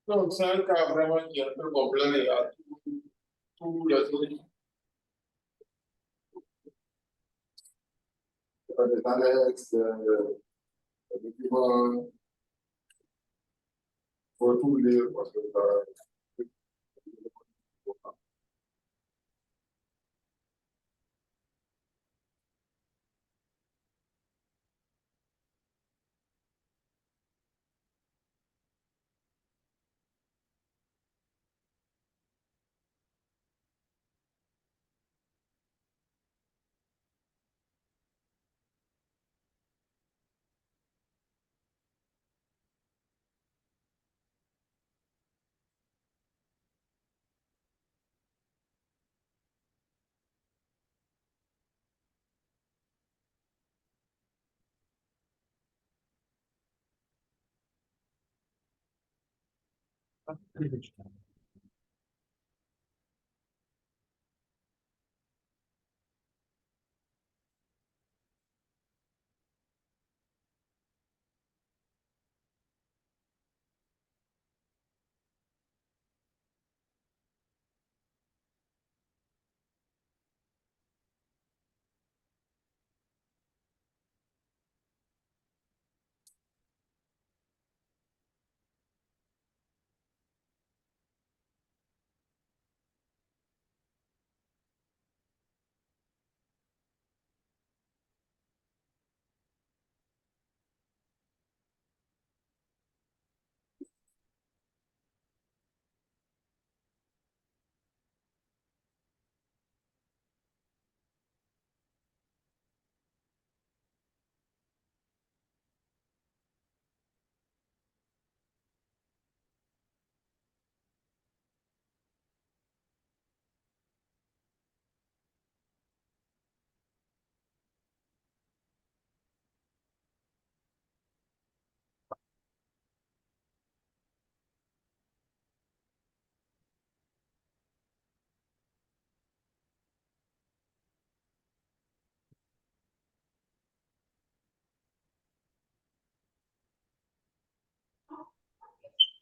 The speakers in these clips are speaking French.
Donc, c'est un cas vraiment qui est un peu complet à tous les autres. Des annexes, des documents, faut tout lire parce que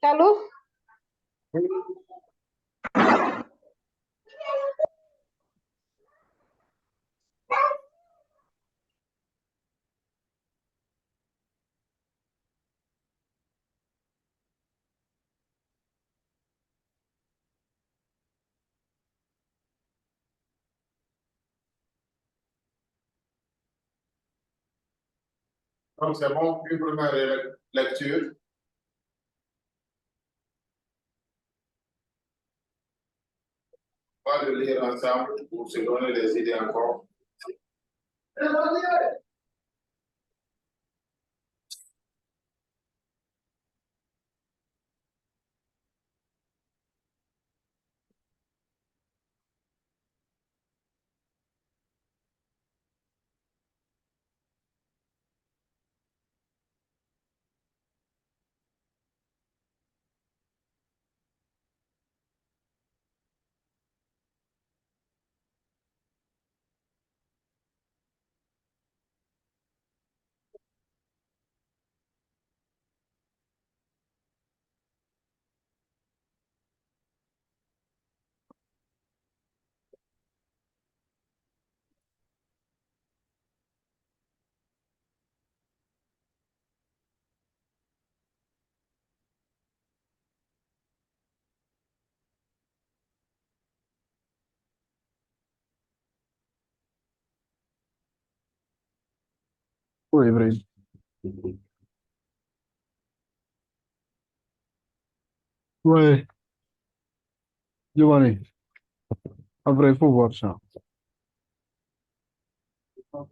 Allô? donc c'est bon, une première lecture. On va le lire ensemble pour se donner les idées encore. Oui, vrai. Ouais, Giovanni, après, il faut voir ça. Donc,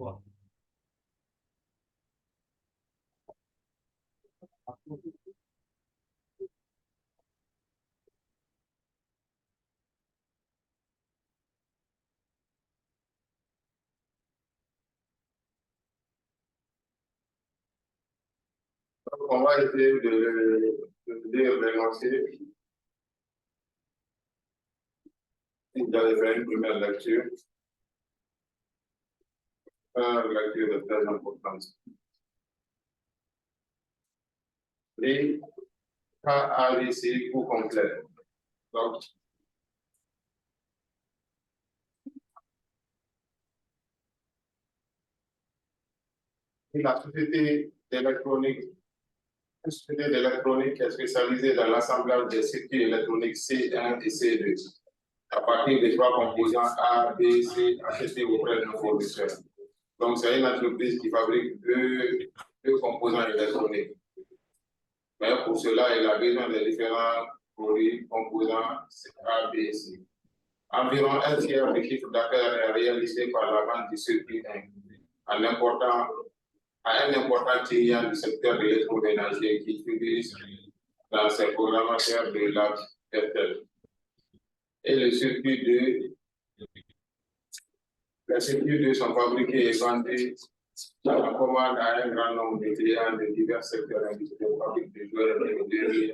on va essayer de lire l'énoncé. Vous allez faire une première lecture. Une lecture est très importante. Et KABC ou complet. Donc, la société d'électronique est spécialisée dans l'assemblage des circuits électroniques C1 et C2 à partir des trois composants A, B, C achetés auprès d'un fournisseur. Donc, c'est une entreprise qui fabrique deux composants électroniques. Mais pour cela, il a besoin de différents produits composants A, B et C. Environ un tiers du chiffre d'affaires est réalisé par la vente du circuit 1 à un important client du secteur de l'électroménager qui utilise dans ses programmateurs de la RTL. Et les circuits 2 sont fabriqués et vendus en commande à un grand nombre de clients de divers secteurs industriels, fabriques de joueurs et de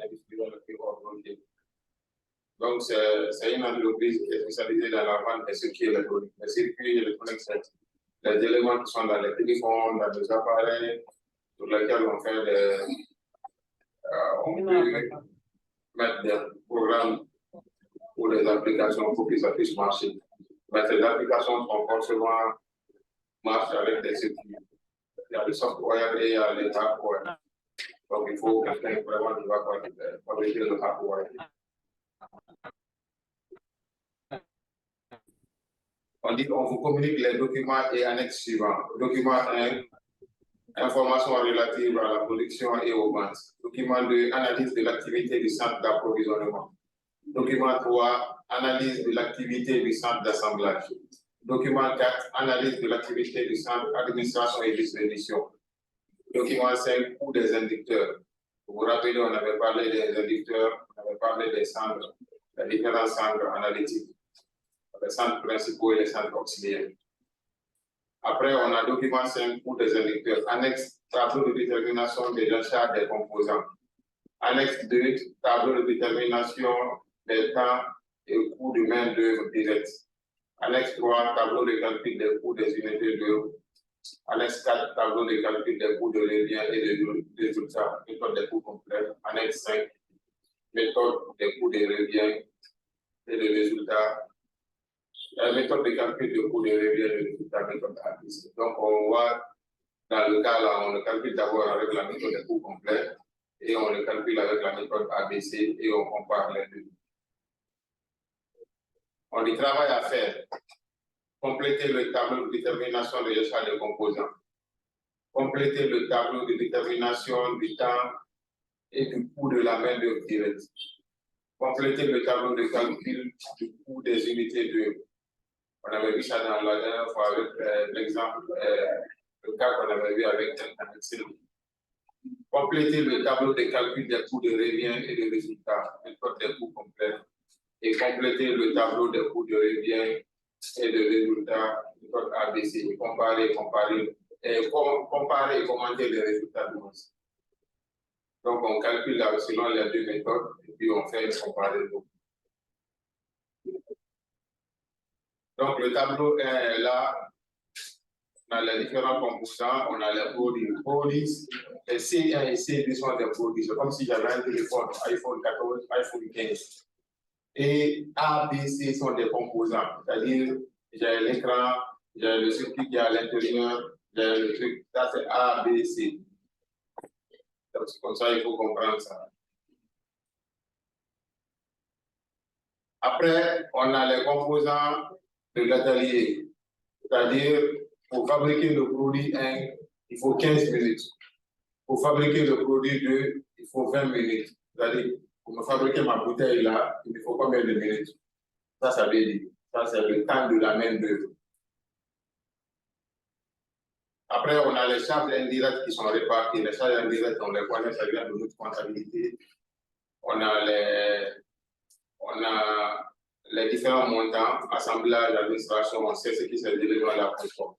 industriels et horlogers. Donc, c'est une entreprise qui est spécialisée dans la vente des circuits électroniques. Les circuits électroniques, c'est les éléments qui sont dans les téléphones, dans les appareils, sur lesquels on fait on peut mettre des programmes ou des applications pour que ça puisse marcher. Mais ces applications sont forcément marchent avec des circuits. Il y a le software et il y a les hardware. Donc, il faut quelqu'un vraiment qui va fabriquer le hardware. On dit qu'on vous communique les documents et annexes suivants. Document 1, informations relatives à la production et aux ventes. Document 2, analyse de l'activité du centre d'approvisionnement. Document 3, analyse de l'activité du centre d'assemblage. Document 4, analyse de l'activité du centre d'administration et distribution. Document 5, coût des inducteurs. Vous vous rappelez, on avait parlé des inducteurs, on avait parlé des centres, les différents centres analytiques, les centres principaux et les centres auxiliaires. Après, on a document 5, coût des inducteurs. Annexe, tableau de détermination des achats des composants. Annexe 2, tableau de détermination des temps et coûts de main-d'œuvre directe. Annexe 3, tableau de calcul des coûts des unités d'œuvre. Annexe 4, tableau de calcul des coûts de revient et de résultats, méthode des coûts complets. Annexe 5, méthode des coûts de revient et de résultats. La méthode de calcul de coûts de revient et de résultats, méthode ABC. Donc, on voit dans le cas là, on le calcule d'abord avec la méthode des coûts complets et on le calcule avec la méthode ABC et on compare les deux. On a du travail à faire. Compléter le tableau de détermination de l'achat des composants. Compléter le tableau de détermination du temps et du coût de la main-d'œuvre directe. Compléter le tableau de calcul du coût des unités d'œuvre. On avait vu ça dans la dernière fois avec l'exemple, le cas qu'on avait vu avec Excel. Compléter le tableau de calcul des coûts de revient et de résultats, méthode des coûts complets. Et compléter le tableau des coûts de revient et de résultats, méthode ABC. Comparer et commenter les résultats de l'autre. Donc, on calcule selon les deux méthodes et puis on fait une comparaison. Donc, le tableau est là. On a les différents composants, on a les produits. Les C1 et C2 sont des produits. C'est comme si j'avais un téléphone, iPhone 14, iPhone 15. Et A, B, C sont des composants. C'est-à-dire, j'ai l'écran, j'ai le circuit qui est à l'intérieur, j'ai le truc. Ça, c'est A, B, C. Donc, c'est comme ça, il faut comprendre ça. Après, on a les composants de l'atelier. C'est-à-dire, pour fabriquer le produit 1, il faut 15 minutes. Pour fabriquer le produit 2, il faut 20 minutes. C'est-à-dire, pour me fabriquer ma bouteille là, il me faut combien de minutes? Ça veut dire, ça c'est le temps de la main-d'œuvre. Après, on a les charges indirectes qui sont réparties. Les charges indirectes, on les connaît, ça vient de notre comptabilité. On a les différents montants, assemblage, administration, on sait ce qui s'est délivré dans la pression.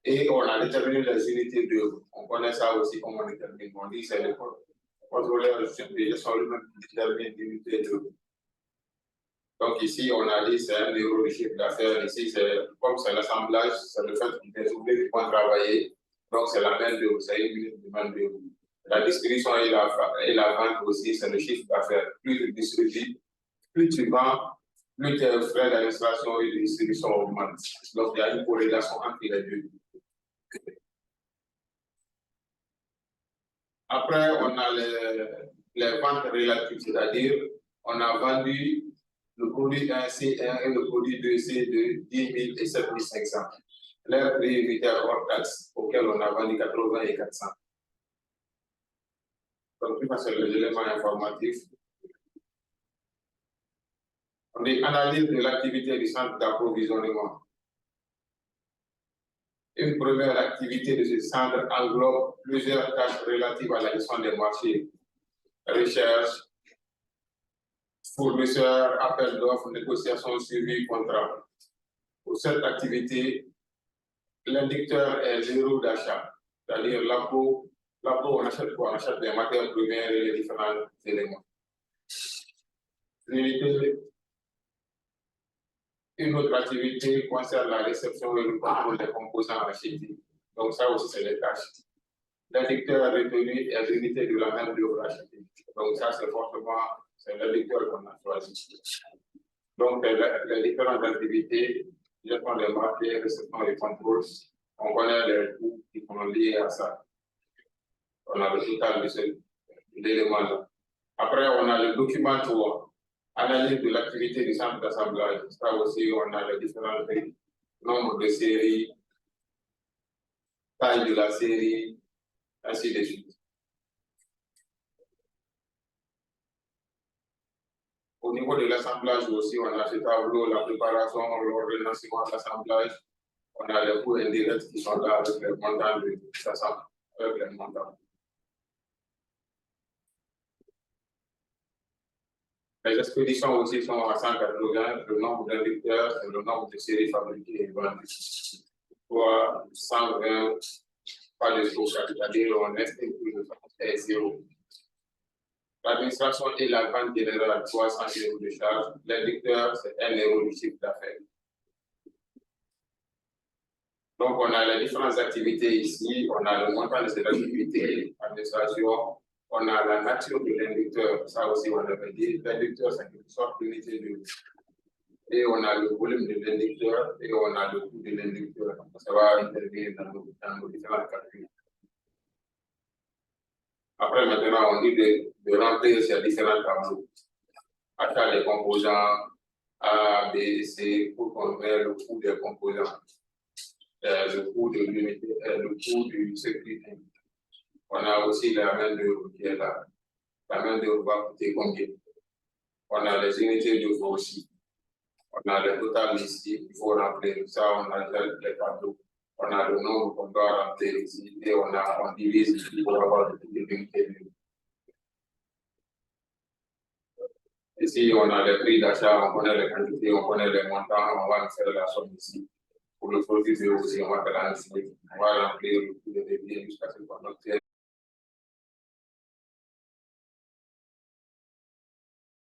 Et on a déterminé les unités d'œuvre. On connaît ça aussi comme on détermine. On dit que c'est le contrôleur de gestion lui-même qui détermine l'unité d'œuvre. Donc ici, on a dit c'est 1 euro de chiffre d'affaires. Ici, comme c'est l'assemblage, c'est le fait que des ouvriers qui vont travailler. Donc c'est la main d'œuvre, c'est 1 minute de main d'œuvre. La distribution et la vente aussi, c'est le chiffre d'affaires. Plus tu distribues, plus tu vends, plus tes frais d'administration et de distribution augmentent. Donc, il y a une corrélation entre les deux. Après, on a les ventes relatives, c'est-à-dire, on a vendu le produit 1 C1 et le produit 2 C2 10 000 et 7 500. Leur prix unitaire hors taxe, auquel on a vendu 80 et 400. Donc, c'est les éléments informatifs. On dit analyse de l'activité du centre d'approvisionnement. Une première activité de ce centre englobe plusieurs tâches relatives à la gestion des marchés, recherche, fournisseurs, appel d'offres, négociation, suivi, contrat. Pour cette activité, l'indicateur est zéro d'achat, c'est-à-dire l'apport, on achète quoi? On achète des matières premières et les différents éléments. Une autre activité concerne la réception et le contrôle des composants achetés. Donc ça aussi, c'est les tâches. L'indicateur retenu est l'unité de la même œuvre achetée. Donc ça, c'est forcément, c'est l'indicateur qu'on a choisi. Donc les différentes activités, gestion des marchés, réception et contrôle, on connaît les coûts qui sont liés à ça. On a le total de ces éléments-là. Après, on a le document 3. Analyse de l'activité du centre d'assemblage. Ça aussi, on a les différents prix, nombre de séries, taille de la série, ainsi de suite. Au niveau de l'assemblage aussi, on a ce tableau, la préparation, l'ordonnancement de l'assemblage. On a les coûts indirects qui sont là avec les montants de l'assemblage, avec les montants. Les expéditions aussi sont à 180, le nombre d'indirecteurs et le nombre de séries fabriquées et vendues. Soit 120, pas de stock, c'est-à-dire on estime que le stock est zéro. L'administration et la vente générale, 300 € de charge. L'indicateur, c'est 1 € du chiffre d'affaires. Donc, on a les différentes activités ici. On a le montant de cette activité, administration. On a la nature de l'inducteur, ça aussi on avait dit. L'inducteur, c'est une sorte d'unité de. Et on a le volume de l'inducteur et on a le coût de l'inducteur. Ça va intervenir dans nos différents calculs. Après, maintenant, on dit de remplir ces différents tableaux. Achat des composants A, B, C, pour qu'on ait le coût des composants, le coût de l'unité, le coût du sécurité. On a aussi la main-d'œuvre qui est là. La main-d'œuvre va coûter combien? On a les unités de voie aussi. On a le total ici, il faut remplir ça, on a les tableaux. On a le nombre qu'on doit remplir ici et on divise ici pour avoir le unités de. Ici, on a les prix d'achat, on connaît les quantités, on connaît les montants, on va faire la somme ici. Pour le produit aussi, on va faire la on va remplir le coût de débit jusqu'à ce qu'on obtienne